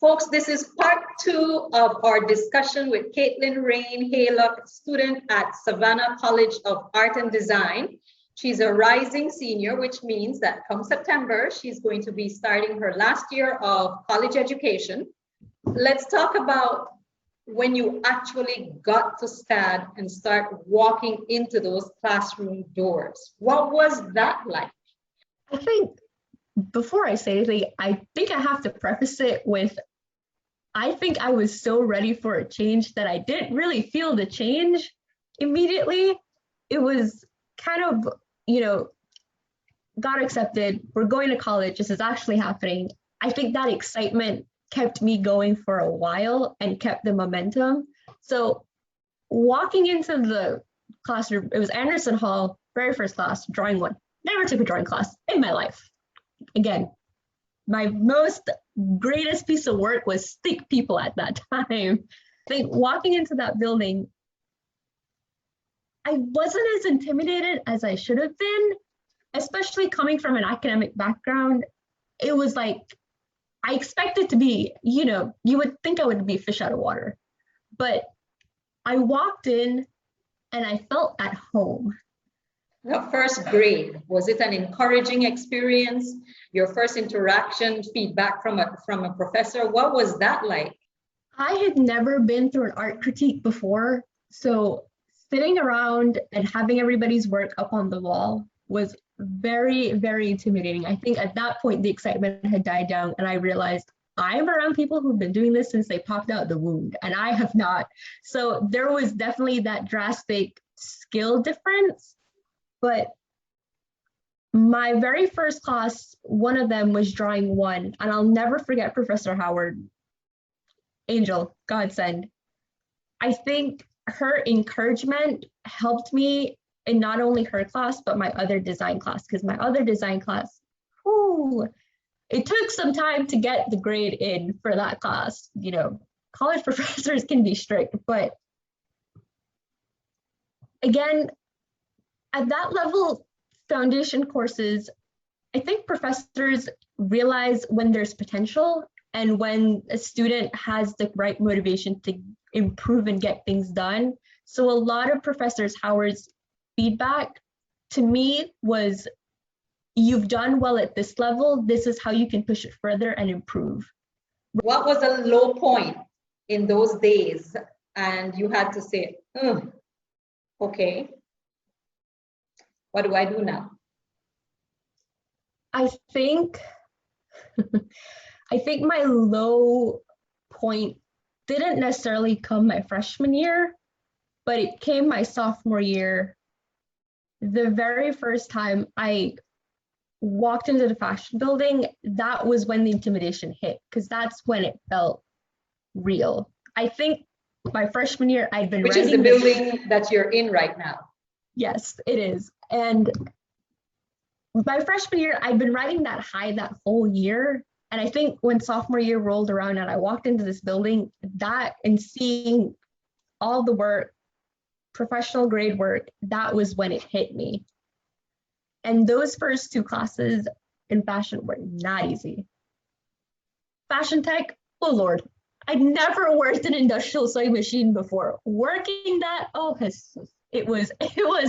Folks, this is part 2 of our discussion with Kaitlynne Haylock, student at Savannah College of Art and Design. She's a rising senior, which means that come September, she's going to be starting her last year of college education. Let's talk about when you actually got to SCAD and start walking into those classroom doors. What was that like? I think before I say anything, I think I have to preface it with, I think I was so ready for a change that I didn't really feel the change immediately. It was kind of, got accepted, we're going to college, this is actually happening. I think that excitement kept me going for a while and kept the momentum. So walking into the classroom, it was Anderson Hall, very first class, drawing one. Never took a drawing class in my life. Again, my greatest piece of work was stick people at that time. I think walking into that building, I wasn't as intimidated as I should have been, especially coming from an academic background. It was like, I expected to be, you would think I would be fish out of water, but I walked in and I felt at home. The first grade, was it an encouraging experience? Your first interaction, feedback from a professor, what was that like? I had never been through an art critique before, so sitting around and having everybody's work up on the wall was very, very intimidating. I think at that point, the excitement had died down and I realized I'm around people who've been doing this since they popped out the wound and I have not. So there was definitely that drastic skill difference. But my very first class, one of them was drawing one, and I'll never forget Professor Howard, angel, godsend. I think her encouragement helped me in not only her class, but my other design class, because my other design class, it took some time to get the grade in for that class. College professors can be strict, but again, at that level, foundation courses, I think professors realize when there's potential and when a student has the right motivation to improve and get things done. So a lot of professors, Howard's feedback to me was, you've done well at this level, this is how you can push it further and improve. What was a low point in those days? And you had to say, okay, what do I do now? I think my low point didn't necessarily come my freshman year, but it came my sophomore year. The very first time I walked into the fashion building, that was when the intimidation hit, because that's when it felt real. I think my freshman year, I'd been Which is the building that you're in right now. Yes, it is. And my freshman year, I'd been riding that high that whole year. And I think when sophomore year rolled around and I walked into this building, that and seeing all the work, professional grade work, that was when it hit me. And those first 2 classes in fashion were not easy. Fashion tech, oh Lord, I'd never worked an industrial sewing machine before. Working that, it was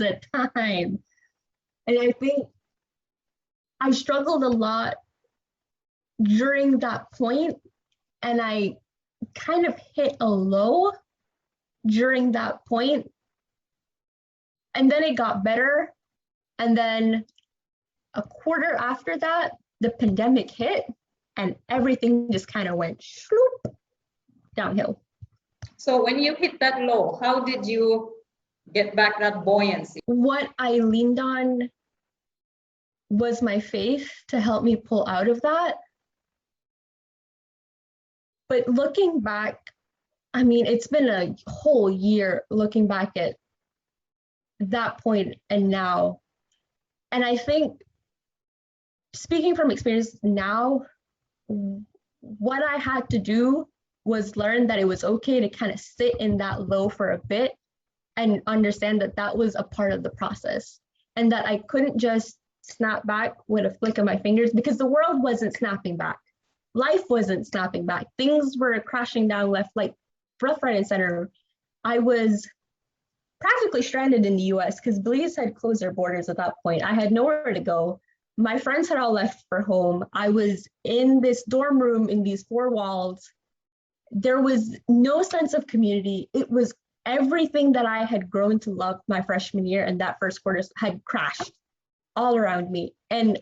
a time. And I think I struggled a lot during that point, and I kind of hit a low during that point. And then it got better. And then a quarter after that, the pandemic hit and everything just kind of went downhill. So when you hit that low, how did you get back that buoyancy? What I leaned on was my faith to help me pull out of that. But looking back, it's been a whole year looking back at that point and now. And I think, speaking from experience now, what I had to do was learn that it was okay to kind of sit in that low for a bit and understand that that was a part of the process and that I couldn't just snap back with a flick of my fingers, because the world wasn't snapping back. life wasn't snapping back. Things were crashing down left, right, and center. I was practically stranded in the US because Belize had closed their borders at that point. I had nowhere to go. My friends had all left for home. I was in this dorm room in these four walls. There was no sense of community. It was everything that I had grown to love my freshman year and that first quarter had crashed all around me. And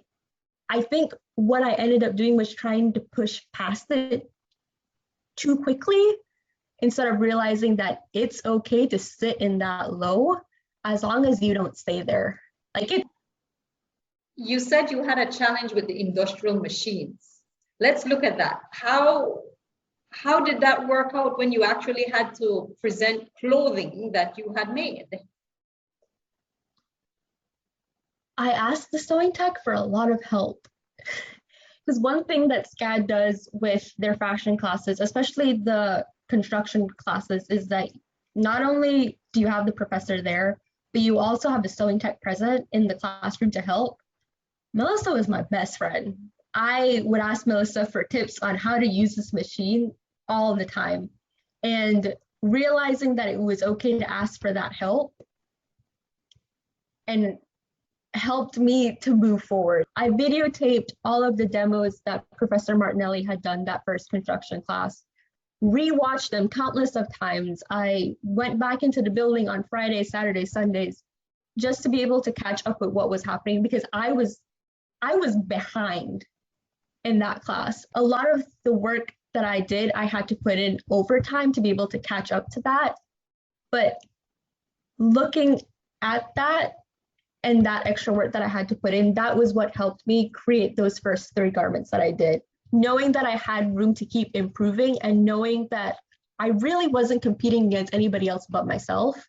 I think what I ended up doing was trying to push past it too quickly instead of realizing that it's okay to sit in that low as long as you don't stay there. You said you had a challenge with the industrial machines. Let's look at that. How did that work out when you actually had to present clothing that you had made? I asked the sewing tech for a lot of help. Because one thing that SCAD does with their fashion classes, especially the construction classes, is that not only do you have the professor there, but you also have the sewing tech present in the classroom to help. Melissa was my best friend. I would ask Melissa for tips on how to use this machine all the time. And realizing that it was okay to ask for that help and helped me to move forward. I videotaped all of the demos that Professor Martinelli had done that first construction class, rewatched them countless of times. I went back into the building on Fridays, Saturdays, Sundays, just to be able to catch up with what was happening because I was behind in that class. A lot of the work that I did, I had to put in overtime to be able to catch up to that. But looking at that, and that extra work that I had to put in, that was what helped me create those first 3 garments that I did. Knowing that I had room to keep improving and knowing that I really wasn't competing against anybody else but myself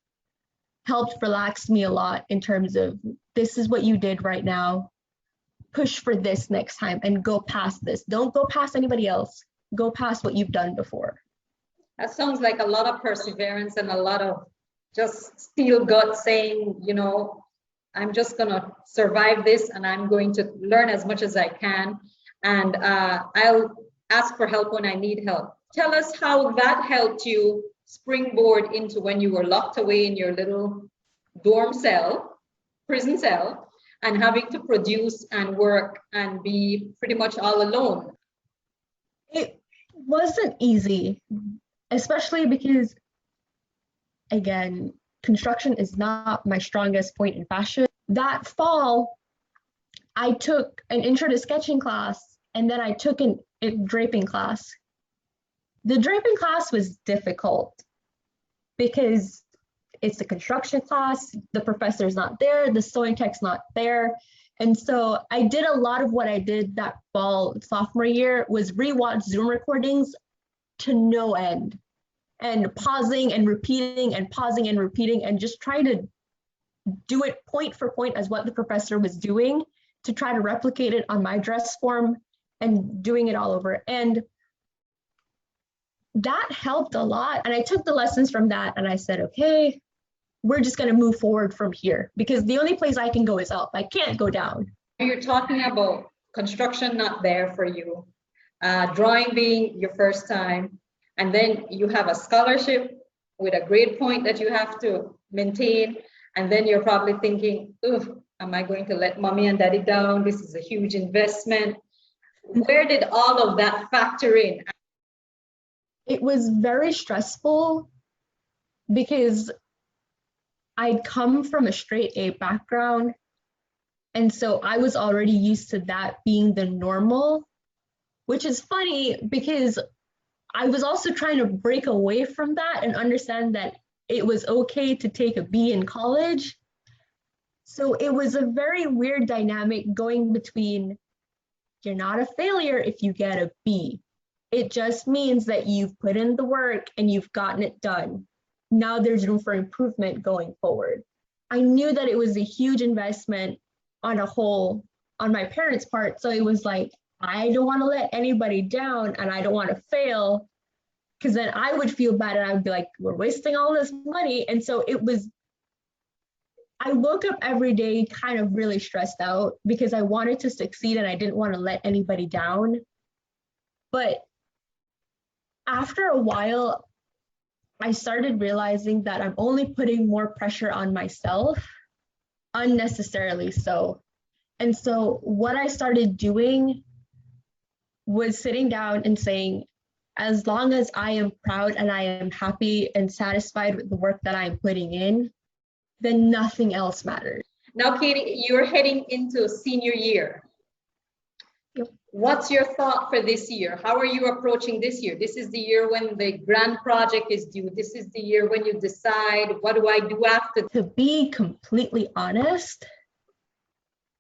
helped relax me a lot in terms of, this is what you did right now. Push for this next time and go past this. Don't go past anybody else. Go past what you've done before. That sounds like a lot of perseverance and a lot of just steel gut saying, you know, I'm just going to survive this and I'm going to learn as much as I can. And I'll ask for help when I need help. Tell us how that helped you springboard into when you were locked away in your little dorm cell, prison cell, and having to produce and work and be pretty much all alone. It wasn't easy, especially because, again, construction is not my strongest point in fashion. That fall, I took an intro to sketching class, and then I took a draping class. The draping class was difficult because it's a construction class, the professor's not there, the sewing tech's not there. And so I did a lot of what I did that fall sophomore year was rewatch Zoom recordings to no end. And pausing and repeating and pausing and repeating and just trying to do it point for point as what the professor was doing to try to replicate it on my dress form and doing it all over. And that helped a lot. And I took the lessons from that and I said, okay, we're just going to move forward from here because the only place I can go is up. I can't go down. You're talking about construction not there for you, drawing being your first time, and then you have a scholarship with a grade point that you have to maintain. And then you're probably thinking, oh, am I going to let mommy and daddy down? This is a huge investment. Where did all of that factor in? It was very stressful because I'd come from a straight A background. And so I was already used to that being the normal, which is funny because I was also trying to break away from that and understand that it was okay to take a B in college. So it was a very weird dynamic going between, you're not a failure if you get a B. It just means that you've put in the work and you've gotten it done. Now there's room for improvement going forward. I knew that it was a huge investment on my parents' part. So it was like, I don't want to let anybody down and I don't want to fail because then I would feel bad and I would be like, we're wasting all this money. And so I woke up every day kind of really stressed out because I wanted to succeed and I didn't want to let anybody down. But after a while, I started realizing that I'm only putting more pressure on myself, unnecessarily so. And so what I started doing was sitting down and saying, as long as I am proud and I am happy and satisfied with the work that I'm putting in, then nothing else matters. Now, Katie, you're heading into senior year. Yep. What's your thought for this year? How are you approaching this year? This is the year when the grand project is due. This is the year when you decide, what do I do after? To be completely honest,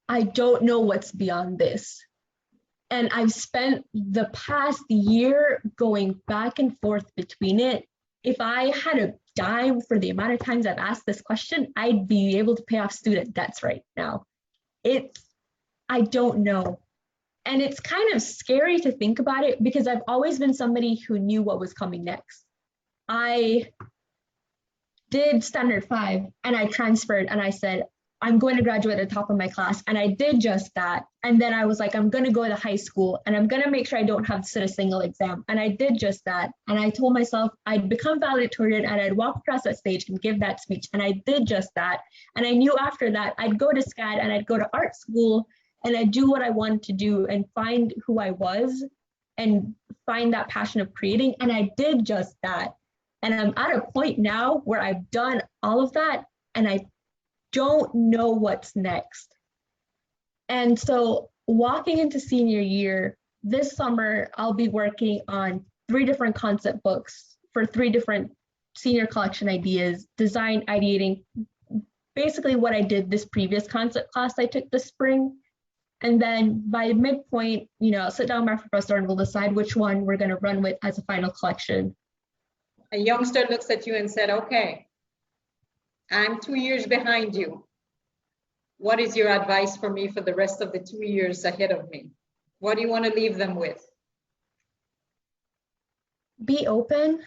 I don't know what's beyond this. And I've spent the past year going back and forth between it. If I had a dime for the amount of times I've asked this question, I'd be able to pay off student debts right now. I don't know. And it's kind of scary to think about it because I've always been somebody who knew what was coming next. I did standard 5 and I transferred and I said, I'm going to graduate at the top of my class. And I did just that. And then I was like, I'm going to go to high school and I'm going to make sure I don't have to sit a single exam. And I did just that. And I told myself I'd become valedictorian and I'd walk across that stage and give that speech. And I did just that. And I knew after that I'd go to SCAD and I'd go to art school and I'd do what I wanted to do and find who I was and find that passion of creating. And I did just that. And I'm at a point now where I've done all of that and I don't know what's next. And so walking into senior year, this summer, I'll be working on 3 different concept books for 3 different senior collection ideas, design, ideating, basically what I did this previous concept class I took this spring. And then by midpoint, I'll sit down with my professor and we'll decide which one we're going to run with as a final collection. A youngster looks at you and said, okay, I'm 2 years behind you. What is your advice for me for the rest of the 2 years ahead of me? What do you want to leave them with? Be open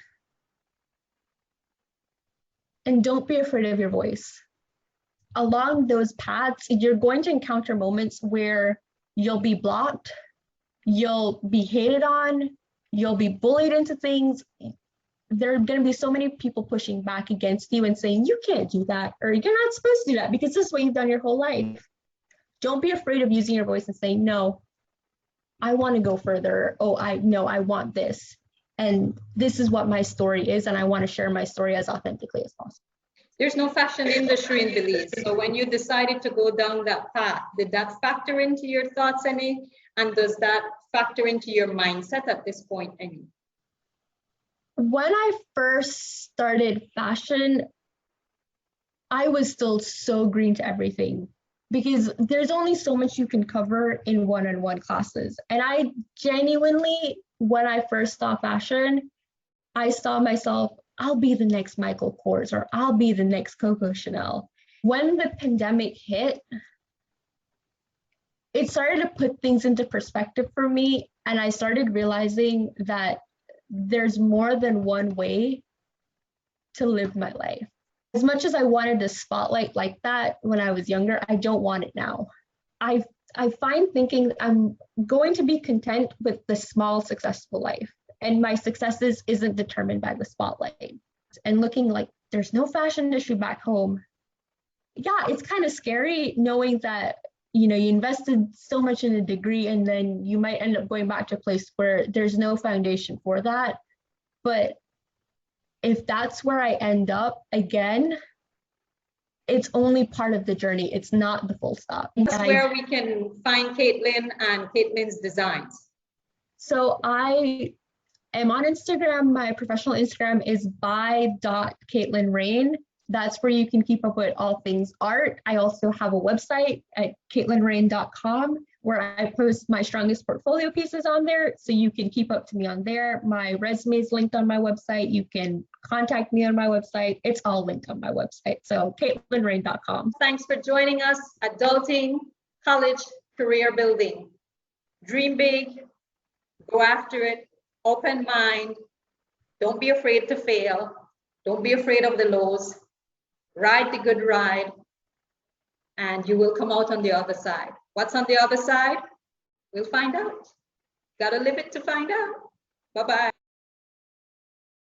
and don't be afraid of your voice. Along those paths, you're going to encounter moments where you'll be blocked, you'll be hated on, you'll be bullied into things. There are going to be so many people pushing back against you and saying, you can't do that, or you're not supposed to do that because this is what you've done your whole life. Don't be afraid of using your voice and saying, no, I want to go further. Oh, I want this. And this is what my story is. And I want to share my story as authentically as possible. There's no fashion industry in Belize. So when you decided to go down that path, did that factor into your thoughts any? And does that factor into your mindset at this point any? When I first started fashion, I was still so green to everything because there's only so much you can cover in one-on-one classes. And I genuinely, when I first saw fashion, I saw myself, I'll be the next Michael Kors or I'll be the next Coco Chanel. When the pandemic hit, it started to put things into perspective for me. And I started realizing that there's more than one way to live my life. As much as I wanted the spotlight like that when I was younger, I don't want it now. I find thinking I'm going to be content with the small, successful life. And my successes isn't determined by the spotlight. And looking like there's no fashion industry back home. Yeah, it's kind of scary knowing that you invested so much in a degree and then you might end up going back to a place where there's no foundation for that. But if that's where I end up again, it's only part of the journey. It's not the full stop. That's where we can find Kaitlynne and Kaitlynne's designs. So I am on Instagram. My professional Instagram is by.KaitlynneRain. That's where you can keep up with all things art. I also have a website at KaitlynneRain.com where I post my strongest portfolio pieces on there. So you can keep up to me on there. My resume is linked on my website. You can contact me on my website. It's all linked on my website. So KaitlynneRain.com. Thanks for joining us. Adulting, college, career building. Dream big, go after it, open mind. Don't be afraid to fail. Don't be afraid of the lows. Ride the good ride, and you will come out on the other side. What's on the other side? We'll find out. Gotta live it to find out. Bye-bye.